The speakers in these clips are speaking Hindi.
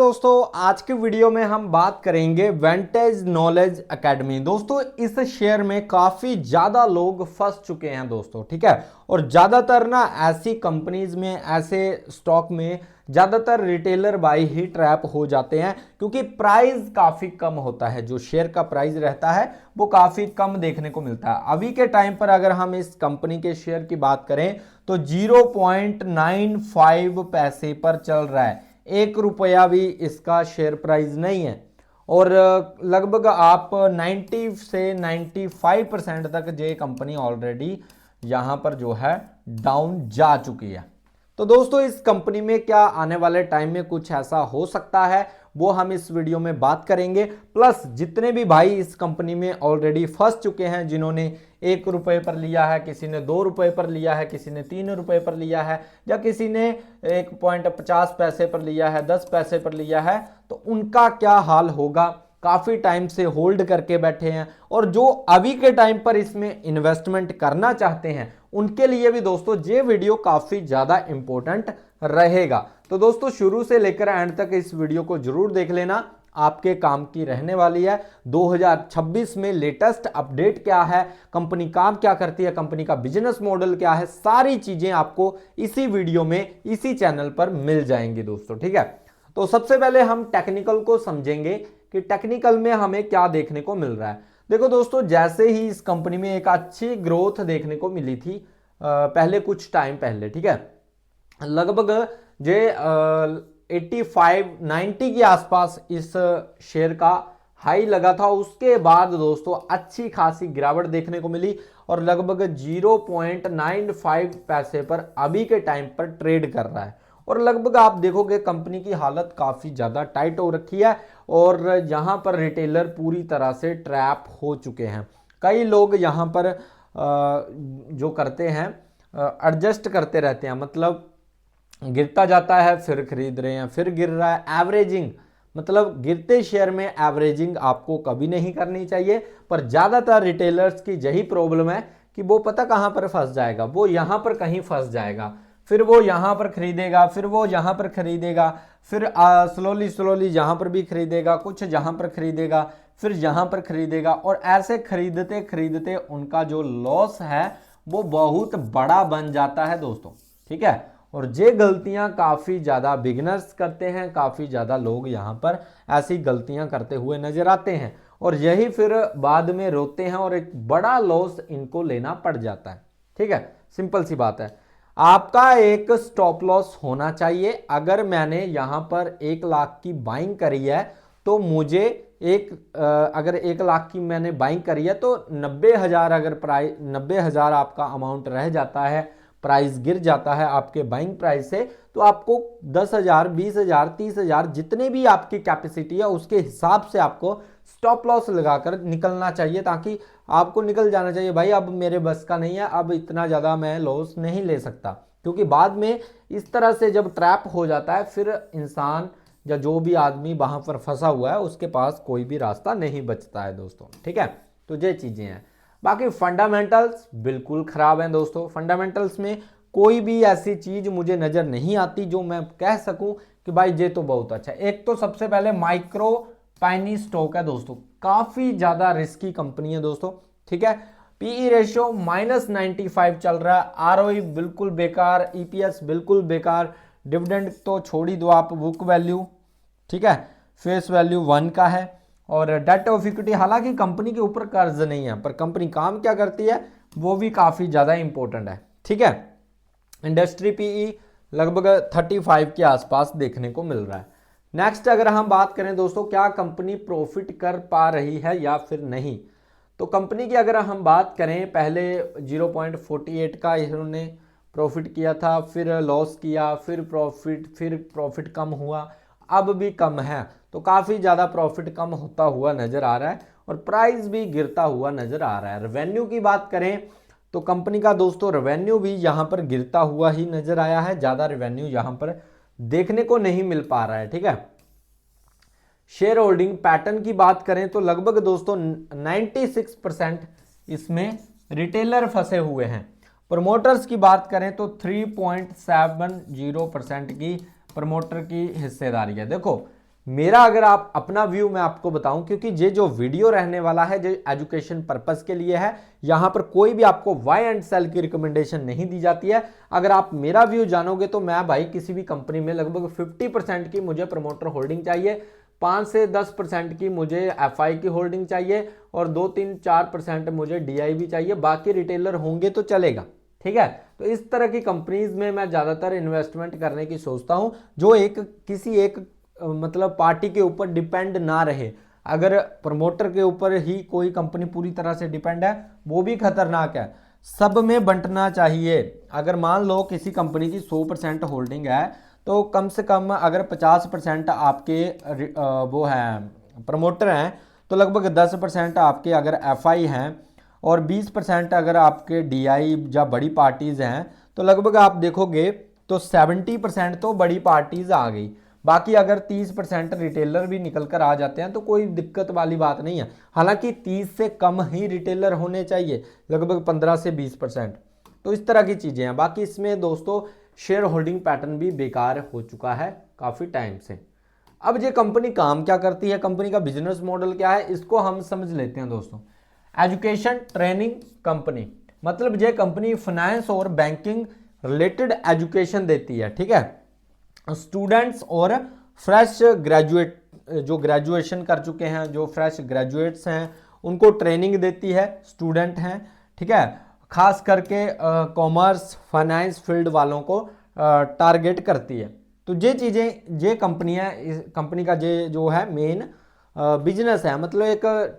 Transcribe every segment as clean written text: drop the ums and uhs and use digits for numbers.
दोस्तों आज के वीडियो में हम बात करेंगे वेंटेज नॉलेज एकेडमी। दोस्तों इस शेयर में काफी ज्यादा लोग फंस चुके हैं दोस्तों, ठीक है। और ज्यादातर ना ऐसी कंपनीज में, ऐसे स्टॉक में ज्यादातर रिटेलर बाई ही ट्रैप हो जाते हैं, क्योंकि प्राइस काफी कम होता है। जो शेयर का प्राइस रहता है वो काफी कम देखने को मिलता है। अभी के टाइम पर अगर हम इस कंपनी के शेयर की बात करें तो 0.95 पैसे पर चल रहा है। 1 रुपया भी इसका शेयर प्राइस नहीं है। और लगभग आप 90 से 95% तक ये कंपनी ऑलरेडी यहां पर जो है डाउन जा चुकी है। तो दोस्तों इस कंपनी में क्या आने वाले टाइम में कुछ ऐसा हो सकता है, वो हम इस वीडियो में बात करेंगे। प्लस जितने भी भाई इस कंपनी में ऑलरेडी फंस चुके हैं, जिन्होंने 1 रुपए पर लिया है, किसी ने 2 रुपए पर लिया है, किसी ने 3 रुपए पर लिया है, या किसी ने 1.50 पैसे पर लिया है, 10 पैसे पर लिया है, तो उनका क्या हाल होगा। काफी टाइम से होल्ड करके बैठे हैं और जो अभी के टाइम पर इसमें इन्वेस्टमेंट करना चाहते हैं उनके लिए भी दोस्तों ये वीडियो काफी ज्यादा इंपॉर्टेंट रहेगा। तो दोस्तों शुरू से लेकर एंड तक इस वीडियो को जरूर देख लेना, आपके काम की रहने वाली है। 2026 में लेटेस्ट अपडेट क्या है, कंपनी काम क्या करती है, कंपनी का बिजनेस मॉडल क्या है, सारी चीजें आपको इसी वीडियो में इसी चैनल पर मिल जाएंगी दोस्तों, ठीक है। तो सबसे पहले हम टेक्निकल को समझेंगे कि टेक्निकल में हमें क्या देखने को मिल रहा है। देखो दोस्तों, जैसे ही इस कंपनी में एक अच्छी ग्रोथ देखने को मिली थी पहले, कुछ टाइम पहले, ठीक है, लगभग जे 85-90 के आसपास इस शेयर का हाई लगा था। उसके बाद दोस्तों अच्छी खासी गिरावट देखने को मिली और लगभग 0.95 पैसे पर अभी के टाइम पर ट्रेड कर रहा है। और लगभग आप देखोगे कंपनी की हालत काफी ज्यादा टाइट हो रखी है और यहां पर रिटेलर पूरी तरह से ट्रैप हो चुके हैं। कई लोग यहां पर जो करते हैं एडजस्ट करते रहते हैं, मतलब गिरता जाता है फिर खरीद रहे हैं, फिर गिर रहा है, एवरेजिंग, मतलब गिरते शेयर में एवरेजिंग आपको कभी नहीं करनी चाहिए। पर ज्यादातर रिटेलर्स की यही प्रॉब्लम है कि वो पता कहां पर फंस जाएगा, वो यहां पर कहीं फंस जाएगा, फिर वो यहां पर खरीदेगा, फिर वो यहां पर खरीदेगा, फिर स्लोली यहां पर भी खरीदेगा, कुछ यहां पर खरीदेगा, फिर यहां पर खरीदेगा, और ऐसे खरीदते खरीदते उनका जो लॉस है वो बहुत बड़ा बन जाता है दोस्तों, ठीक है। और ये गलतियां काफी ज्यादा बिगिनर्स करते हैं, काफी ज्यादा लोग यहां पर ऐसी गलतियां करते हुए नजर आते हैं और यही फिर बाद में रोते हैं और एक बड़ा लॉस इनको लेना पड़ जाता है, ठीक है। सिंपल सी बात है, आपका एक स्टॉप लॉस होना चाहिए। अगर मैंने यहां पर 1 लाख की बाइंग करी है तो मुझे अगर 1 लाख की मैंने बाइंग करी है तो 90,000 अगर प्राइस 90,000 आपका अमाउंट रह जाता है, प्राइस गिर जाता है आपके बाइंग प्राइस से, तो आपको 10,000, 20,000, 30,000 जितने भी आपकी कैपेसिटी है उसके हिसाब से आपको स्टॉप लॉस लगाकर निकलना चाहिए, ताकि आपको निकल जाना चाहिए भाई अब मेरे बस का नहीं है, अब इतना ज़्यादा मैं लॉस नहीं ले सकता। क्योंकि बाद में इस तरह से जब ट्रैप हो जाता है फिर इंसान या जो भी आदमी वहां पर फंसा हुआ है उसके पास कोई भी रास्ता नहीं बचता है दोस्तों, ठीक है। तो ये चीज़ें हैं। बाकी फंडामेंटल्स बिल्कुल खराब हैं दोस्तों। फंडामेंटल्स में कोई भी ऐसी चीज मुझे नजर नहीं आती जो मैं कह सकूं कि भाई ये तो बहुत अच्छा है। एक तो सबसे पहले माइक्रो पाइनी स्टॉक है दोस्तों, काफी ज्यादा रिस्की कंपनी है दोस्तों, ठीक है। पीई रेशियो -95 चल रहा है, आरओई बिल्कुल बेकार, ईपीएस बिल्कुल बेकार, डिविडेंड तो छोड़ ही दो आप, बुक वैल्यू, ठीक है, फेस वैल्यू 1 का है, और डेट ऑफ इक्विटी, हालांकि कंपनी के ऊपर कर्ज नहीं है पर कंपनी काम क्या करती है वो भी काफी ज्यादा इंपॉर्टेंट है, ठीक है। इंडस्ट्री पीई लगभग 35 के आसपास देखने को मिल रहा है। नेक्स्ट अगर हम बात करें दोस्तों, क्या कंपनी प्रॉफिट कर पा रही है या फिर नहीं, तो कंपनी की अगर हम बात करें, पहले 0.48 का इन्होंने प्रॉफिट किया था, फिर लॉस किया, फिर प्रॉफिट कम हुआ, अब भी कम है, तो काफी ज्यादा प्रॉफिट कम होता हुआ नजर आ रहा है और प्राइस भी गिरता हुआ नजर आ रहा है। रेवेन्यू की बात करें तो कंपनी का दोस्तों रेवेन्यू भी यहां पर गिरता हुआ ही नजर आया है, ज्यादा रेवेन्यू यहां पर देखने को नहीं मिल पा रहा है, ठीक है। शेयर होल्डिंग पैटर्न की बात करें तो लगभग दोस्तों 96% इसमें रिटेलर फंसे हुए हैं। प्रमोटर्स की बात करें तो 3.70% की प्रमोटर की हिस्सेदारी है। देखो मेरा अगर आप अपना व्यू मैं आपको बताऊं, क्योंकि ये जो वीडियो रहने वाला है जो एजुकेशन पर्पस के लिए है, यहां पर कोई भी आपको बाय एंड सेल की रिकमेंडेशन नहीं दी जाती है। अगर आप मेरा व्यू जानोगे तो मैं भाई किसी भी कंपनी में लगभग 50% की मुझे प्रमोटर होल्डिंग चाहिए, 5 से 10% की मुझे एफआई की होल्डिंग चाहिए और 2-3-4% मुझे डीआई भी चाहिए, बाकी रिटेलर होंगे तो चलेगा। ठीक है, तो इस तरह की कंपनीज में मैं ज्यादातर इन्वेस्टमेंट करने की सोचता हूं, जो किसी एक मतलब पार्टी के ऊपर डिपेंड ना रहे। अगर प्रमोटर के ऊपर ही कोई कंपनी पूरी तरह से डिपेंड है, वो भी खतरनाक है। सब में बंटना चाहिए। अगर मान लो किसी कंपनी की 100% होल्डिंग है, तो कम से कम अगर 50% आपके वो है प्रमोटर हैं, तो लगभग 10% आपके अगर एफआई हैं और 20% अगर आपके डीआई या बड़ी पार्टीज हैं, तो लगभग आप देखोगे तो 70% तो बड़ी पार्टीज आ गई। बाकी अगर 30% रिटेलर भी निकल कर आ जाते हैं तो कोई दिक्कत वाली बात नहीं है। हालांकि 30 से कम ही रिटेलर होने चाहिए, लगभग 15 से 20%। तो इस तरह की चीजें हैं। बाकी इसमें दोस्तों शेयर होल्डिंग पैटर्न भी बेकार हो चुका है काफी टाइम से। अब ये कंपनी काम क्या करती है, कंपनी का बिजनेस मॉडल क्या है, इसको हम समझ लेते हैं दोस्तों। एजुकेशन ट्रेनिंग कंपनी, मतलब ये कंपनी फाइनेंस और बैंकिंग रिलेटेड एजुकेशन देती है। ठीक है, स्टूडेंट्स और फ्रेश ग्रेजुएट, जो ग्रेजुएशन कर चुके हैं, जो फ्रेश ग्रेजुएट्स हैं, उनको ट्रेनिंग देती है, स्टूडेंट हैं। ठीक है, खास करके कॉमर्स फाइनेंस फील्ड वालों को टारगेट करती है। तो ये चीज़ें, ये कंपनियां, इस कंपनी का ये जो है मेन बिजनेस है, मतलब एक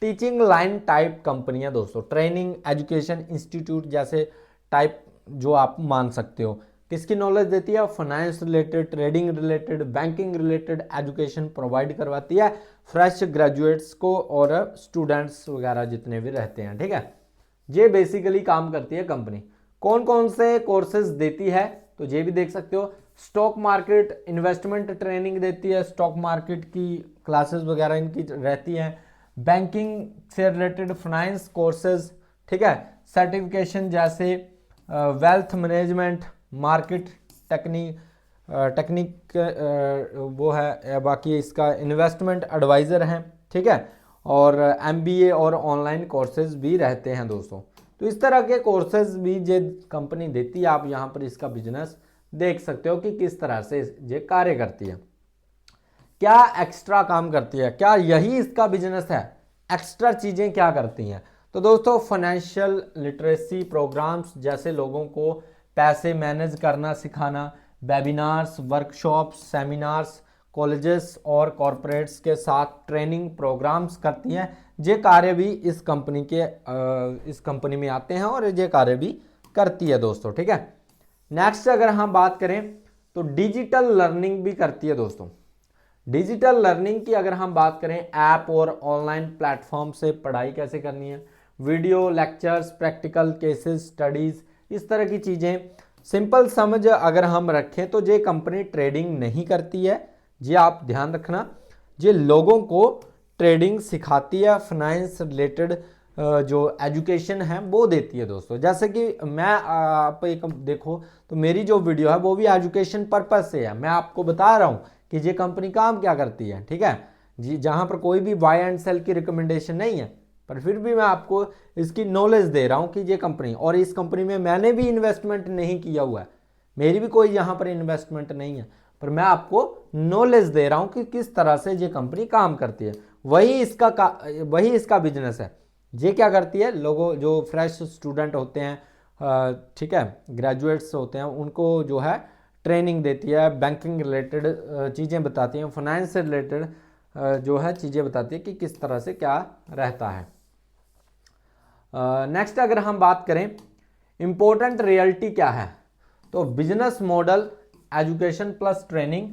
टीचिंग लाइन टाइप कंपनी है दोस्तों, ट्रेनिंग एजुकेशन इंस्टीट्यूट जैसे टाइप जो आप मान सकते हो। किसकी नॉलेज देती है, finance related, trading related, banking related education provide करवाती है फ्रेश ग्रेजुएट्स को और स्टूडेंट्स वगैरह जितने भी रहते हैं। ठीक है, ये बेसिकली काम करती है कंपनी। कौन कौन से कोर्सेज देती है तो ये भी देख सकते हो। स्टॉक मार्केट इन्वेस्टमेंट ट्रेनिंग देती है, स्टॉक मार्केट की क्लासेस वगैरह इनकी रहती हैं। बैंकिंग से रिलेटेड फाइनेंस कोर्सेज, ठीक है, सर्टिफिकेशन जैसे वेल्थ मैनेजमेंट, मार्केट टेक्निक वो है, बाकी इसका इन्वेस्टमेंट एडवाइज़र हैं। ठीक है, और एमबीए और ऑनलाइन कोर्सेज भी रहते हैं दोस्तों। तो इस तरह के कोर्सेज भी ये कंपनी देती है। आप यहाँ पर इसका बिजनेस देख सकते हो कि किस तरह से ये कार्य करती है, क्या एक्स्ट्रा काम करती है, क्या यही इसका बिजनेस है, एक्स्ट्रा चीज़ें क्या करती हैं। तो दोस्तों फाइनेंशियल लिटरेसी प्रोग्राम्स, जैसे लोगों को पैसे मैनेज करना सिखाना, वेबिनार्स, वर्कशॉप्स, सेमिनार्स, कॉलेजेस और कॉरपोरेट्स के साथ ट्रेनिंग प्रोग्राम्स करती हैं। ये कार्य भी इस कंपनी में आते हैं और ये कार्य भी करती है दोस्तों। ठीक है, नेक्स्ट अगर हम बात करें तो डिजिटल लर्निंग भी करती है दोस्तों। डिजिटल लर्निंग की अगर हम बात करें, ऐप और ऑनलाइन प्लेटफॉर्म से पढ़ाई कैसे करनी है, video lectures, practical cases studies, इस तरह की चीज़ें सिंपल समझ अगर हम रखें तो ये कंपनी ट्रेडिंग नहीं करती है। ये आप ध्यान रखना, ये लोगों को ट्रेडिंग सिखाती है, फाइनेंस रिलेटेड जो एजुकेशन है वो देती है दोस्तों। जैसे कि मैं आप एक देखो तो मेरी जो वीडियो है वो भी एजुकेशन पर्पस से है, मैं आपको बता रहा हूँ कि ये कंपनी काम क्या करती है। ठीक है जी, जहाँ पर कोई भी बाय एंड सेल की रिकमेंडेशन नहीं है, पर फिर भी मैं आपको इसकी नॉलेज दे रहा हूँ कि ये कंपनी, और इस कंपनी में मैंने भी इन्वेस्टमेंट नहीं किया हुआ है, मेरी भी कोई यहाँ पर इन्वेस्टमेंट नहीं है, पर मैं आपको नॉलेज दे रहा हूँ कि किस तरह से ये कंपनी काम करती है। वही इसका बिजनेस है। ये क्या करती है, लोगों जो फ्रेश स्टूडेंट होते हैं, ठीक है, ग्रेजुएट्स होते हैं, उनको जो है ट्रेनिंग देती है, बैंकिंग रिलेटेड चीज़ें बताती हैं, फाइनेंस से रिलेटेड जो है चीज़ें बताती है कि किस तरह से क्या रहता है। नेक्स्ट अगर हम बात करें इम्पोर्टेंट रियलिटी क्या है, तो business model, education plus training,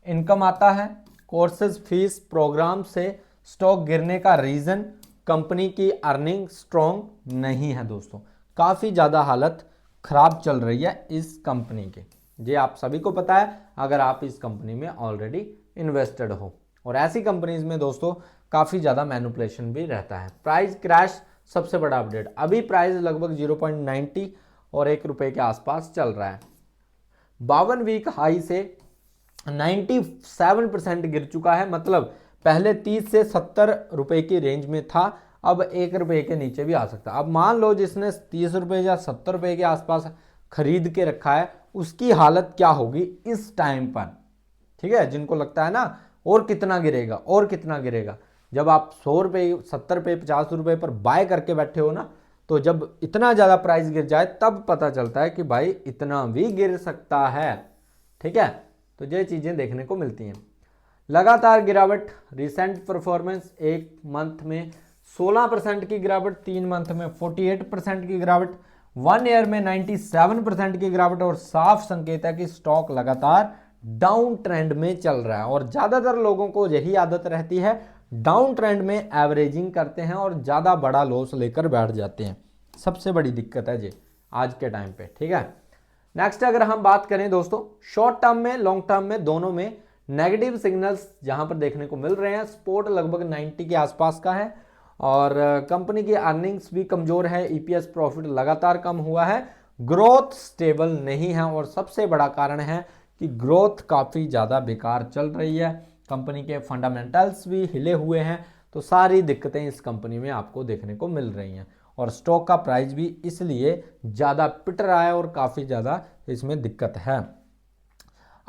income आता है, कोर्सेज फीस, प्रोग्राम से स्टॉक गिरने का रीज़न, कंपनी की अर्निंग स्ट्रॉन्ग नहीं है दोस्तों। काफ़ी ज़्यादा हालत ख़राब चल रही है इस कंपनी की, ये आप सभी को पता है अगर आप इस कंपनी में ऑलरेडी इन्वेस्टेड हो। और ऐसी कंपनीज में दोस्तों काफ़ी ज़्यादा मैनिपुलेशन भी रहता है। प्राइस क्रैश सबसे बड़ा अपडेट, अभी प्राइस लगभग 0.90 और ₹1 के आसपास चल रहा है। 52 वीक हाई से 97% गिर चुका है। मतलब पहले 30 से 70 रुपए की रेंज में था, अब 1 रुपए के नीचे भी आ सकता है। अब मान लो जिसने 30 रुपए या 70 रुपए के आसपास खरीद के रखा है, उसकी हालत क्या होगी इस टाइम पर, ठीक है। जिनको लगता है ना और कितना गिरेगा और कितना गिरेगा, जब आप 100 रुपये 70 रुपये 50 रुपये पर बाय करके बैठे हो ना, तो जब इतना ज़्यादा प्राइस गिर जाए तब पता चलता है कि भाई इतना भी गिर सकता है, ठीक है। तो ये चीज़ें देखने को मिलती हैं। लगातार गिरावट, रिसेंट परफॉर्मेंस, एक मंथ में 16% की गिरावट, 3 मंथ में 48% की गिरावट, 1 ईयर में 97% की गिरावट, और साफ संकेत है कि स्टॉक लगातार डाउन ट्रेंड में चल रहा है। और ज़्यादातर लोगों को यही आदत रहती है, डाउन ट्रेंड में एवरेजिंग करते हैं और ज़्यादा बड़ा लॉस लेकर बैठ जाते हैं। सबसे बड़ी दिक्कत है जी आज के टाइम पे, ठीक है। नेक्स्ट अगर हम बात करें दोस्तों, शॉर्ट टर्म में लॉन्ग टर्म में दोनों में नेगेटिव सिग्नल्स जहां पर देखने को मिल रहे हैं। सपोर्ट लगभग 90 के आसपास का है और कंपनी की अर्निंग्स भी कमजोर है, ईपीएस प्रॉफिट लगातार कम हुआ है, ग्रोथ स्टेबल नहीं है, और सबसे बड़ा कारण है कि ग्रोथ काफ़ी ज़्यादा बेकार चल रही है। कंपनी के फंडामेंटल्स भी हिले हुए हैं। तो सारी दिक्कतें इस कंपनी में आपको देखने को मिल रही हैं, और स्टॉक का प्राइस भी इसलिए ज़्यादा पिट रहा है और काफ़ी ज़्यादा इसमें दिक्कत है।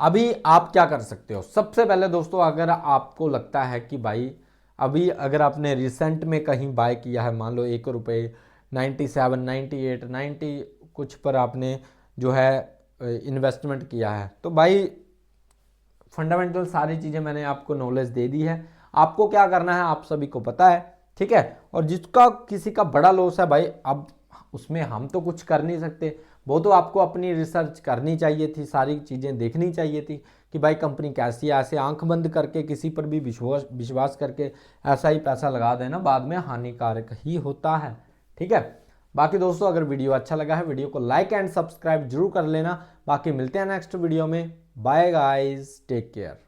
अभी आप क्या कर सकते हो? सबसे पहले दोस्तों, अगर आपको लगता है कि भाई अभी अगर आपने रिसेंट में कहीं बाय किया है, मान लो 1 रुपये 97, 98, 90 कुछ पर आपने जो है इन्वेस्टमेंट किया है, तो भाई फंडामेंटल सारी चीज़ें मैंने आपको नॉलेज दे दी है। आपको क्या करना है आप सभी को पता है, ठीक है। और जिसका किसी का बड़ा लॉस है भाई, अब उसमें हम तो कुछ कर नहीं सकते, वो तो आपको अपनी रिसर्च करनी चाहिए थी, सारी चीज़ें देखनी चाहिए थी कि भाई कंपनी कैसी है। ऐसे आंख बंद करके किसी पर भी विश्वास करके ऐसा ही पैसा लगा देना बाद में हानिकारक ही होता है, ठीक है। बाकी दोस्तों अगर वीडियो अच्छा लगा है, वीडियो को लाइक एंड सब्सक्राइब जरूर कर लेना। बाकी मिलते हैं नेक्स्ट वीडियो में। Bye guys, take care.